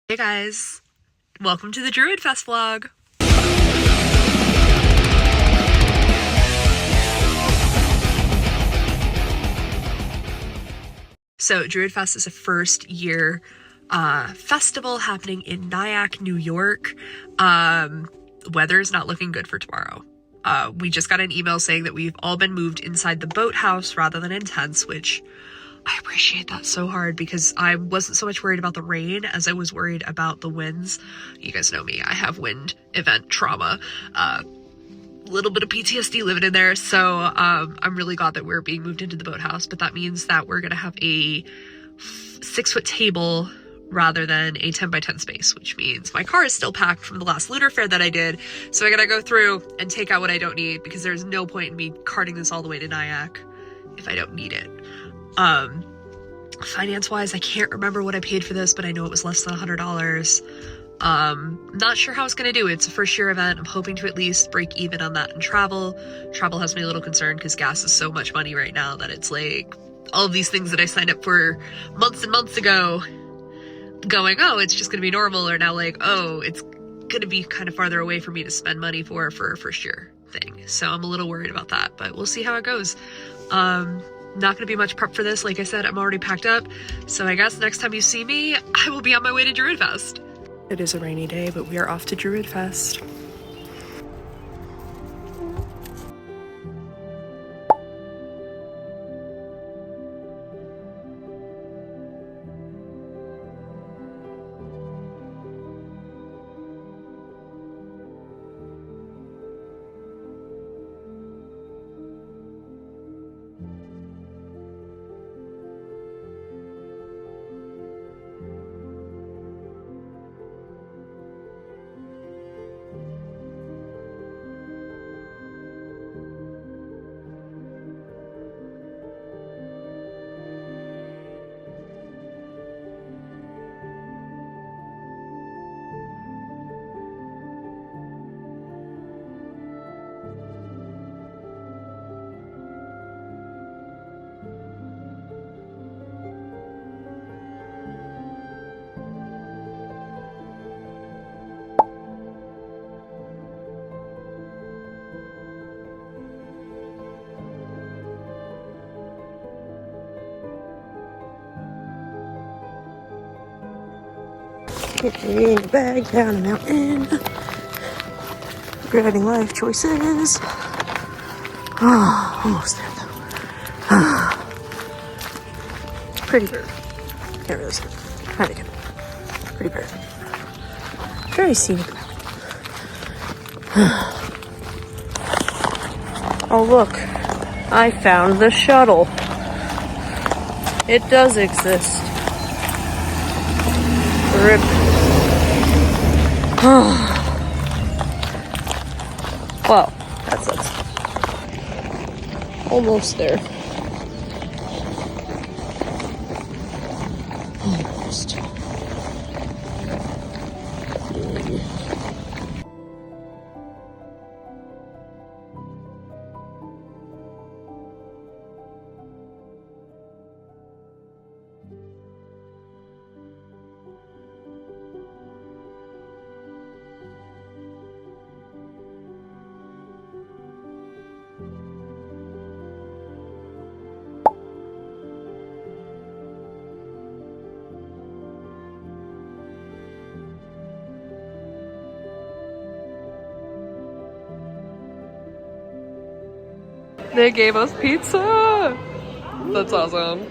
Hey guys, welcome to the Druidfest vlog. So Druidfest is a first year festival happening in Nyack, New York. Weather is not looking good for tomorrow. We just got an email saying that we've all been moved inside the boathouse rather than in tents, which I appreciate that so hard because I wasn't so much worried about the rain as I was worried about the winds. You guys know me, I have wind event trauma. Little bit of PTSD living in there, so I'm really glad that we're being moved into the boathouse, but that means that we're gonna have a 6-foot table rather than a 10 by 10 space, which means my car is still packed from the last lunar fair that I did, so I gotta go through and take out what I don't need because there's no point in me carting this all the way to Nyack if I don't need it. Finance-wise, I can't remember what I paid for this, but I know it was less than $100. Not sure how it's gonna do. It's a first year event. I'm hoping to at least break even on that in travel. Travel has me a little concerned because gas is so much money right now that it's like all of these things that I signed up for months and months ago going, oh, it's just gonna be normal, or now like, oh, it's gonna be kind of farther away for me to spend money for a first year thing. So I'm a little worried about that, but we'll see how it goes. Not gonna be much prep for this. Like I said, I'm already packed up. So I guess next time you see me, I will be on my way to Druidfest. It is a rainy day, but we are off to Druidfest. Carrying a bag down a mountain. Regretting life choices. Oh, almost there though. Pretty bird. Can't really see it. Kinda good. Pretty bird. Very scenic mountain. Oh look, I found the shuttle. It does exist. Rip. Well, that sucks. Almost there. Almost. They gave us pizza! That's awesome.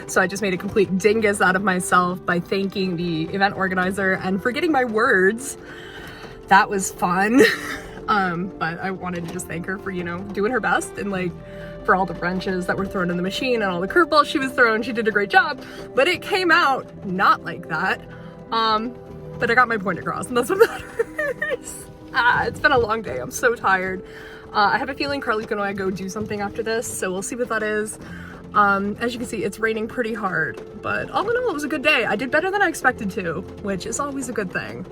So I just made a complete dingus out of myself by thanking the event organizer and forgetting my words. That was fun. But I wanted to just thank her for, you know, doing her best and like for all the wrenches that were thrown in the machine and all the curveballs she was throwing. She did a great job, but it came out not like that. But I got my point across and that's what matters. It's been a long day. I'm so tired. I have a feeling Carly's gonna go do something after this, so we'll see what that is. As you can see, it's raining pretty hard, but all in all, it was a good day. I did better than I expected to, which is always a good thing.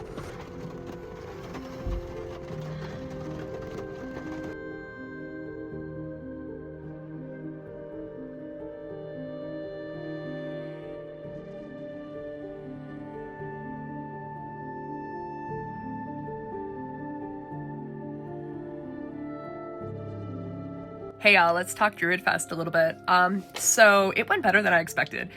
Hey y'all, let's talk Druidfest a little bit. So it went better than I expected.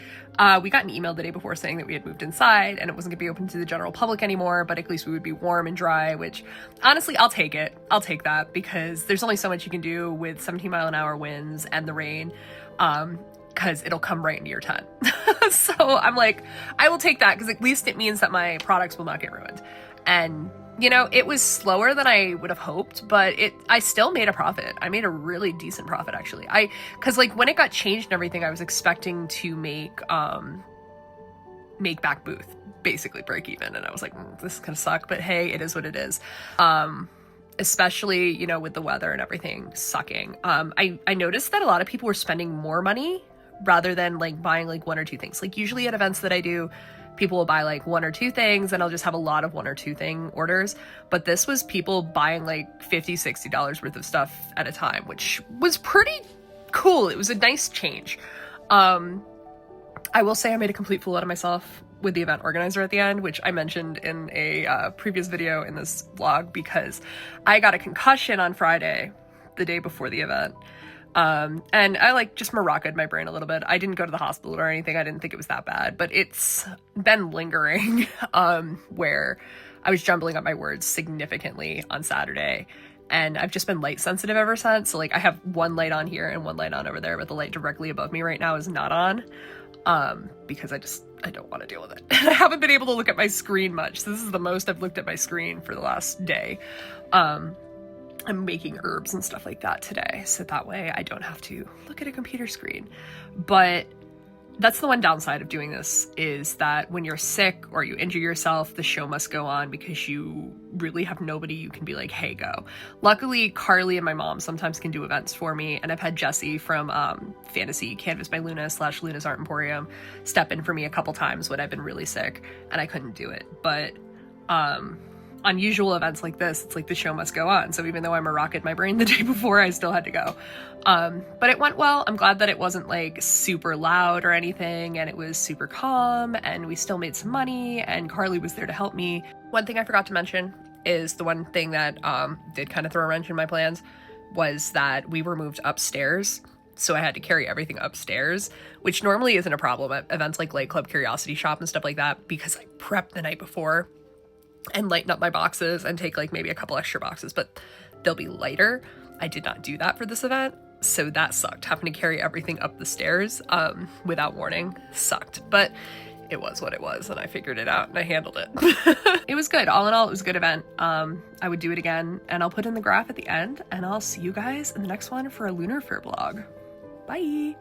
We got an email the day before saying that we had moved inside and it wasn't gonna be open to the general public anymore, but at least we would be warm and dry, which honestly, I'll take it. I'll take that because there's only so much you can do with 17-mile-an-hour winds and the rain, because it'll come right into your tent. So I'm like, I will take that because at least it means that my products will not get ruined. And you know, it was slower than I would have hoped, but I still made a profit. I made a really decent profit, actually. Cause like when it got changed and everything, I was expecting to make back booth, basically break even. And I was like, this is gonna suck, but hey, it is what it is. Especially, you know, with the weather and everything sucking. I noticed that a lot of people were spending more money rather than like buying like one or two things. Like usually at events that I do, people will buy like one or two things and I'll just have a lot of one or two thing orders. But this was people buying like $50, $60 worth of stuff at a time, which was pretty cool. It was a nice change. I will say I made a complete fool out of myself with the event organizer at the end, which I mentioned in a previous video in this vlog, because I got a concussion on Friday, the day before the event. And I like just maraca'd my brain a little bit. I didn't go to the hospital or anything. I didn't think it was that bad, but it's been lingering, where I was jumbling up my words significantly on Saturday, and I've just been light sensitive ever since. So like I have one light on here and one light on over there, but the light directly above me right now is not on, because I don't want to deal with it. I haven't been able to look at my screen much. So this is the most I've looked at my screen for the last day. I'm making herbs and stuff like that today, so that way I don't have to look at a computer screen. But that's the one downside of doing this, is that when you're sick or you injure yourself, the show must go on because you really have nobody you can be like, hey, go. Luckily, Carly and my mom sometimes can do events for me, and I've had Jessie from Fantasy Canvas by Luna / Luna's Art Emporium step in for me a couple times when I've been really sick and I couldn't do it. But on usual events like this, it's like the show must go on. So even though I maraca'd my brain the day before, I still had to go. But it went well. I'm glad that it wasn't like super loud or anything, and it was super calm, and we still made some money, and Carly was there to help me. One thing I forgot to mention is the one thing that did kind of throw a wrench in my plans was that we were moved upstairs. So I had to carry everything upstairs, which normally isn't a problem at events like Light Club Curiosity Shop and stuff like that, because I prepped the night before and lighten up my boxes and take like maybe a couple extra boxes, but they'll be lighter. I did not do that for this event, so that sucked. Having to carry everything up the stairs without warning sucked, but it was what it was, and I figured it out and I handled it. It was good. All in all, it was a good event. I would do it again, and I'll put in the graph at the end, and I'll see you guys in the next one for a Lunar Fair vlog. Bye!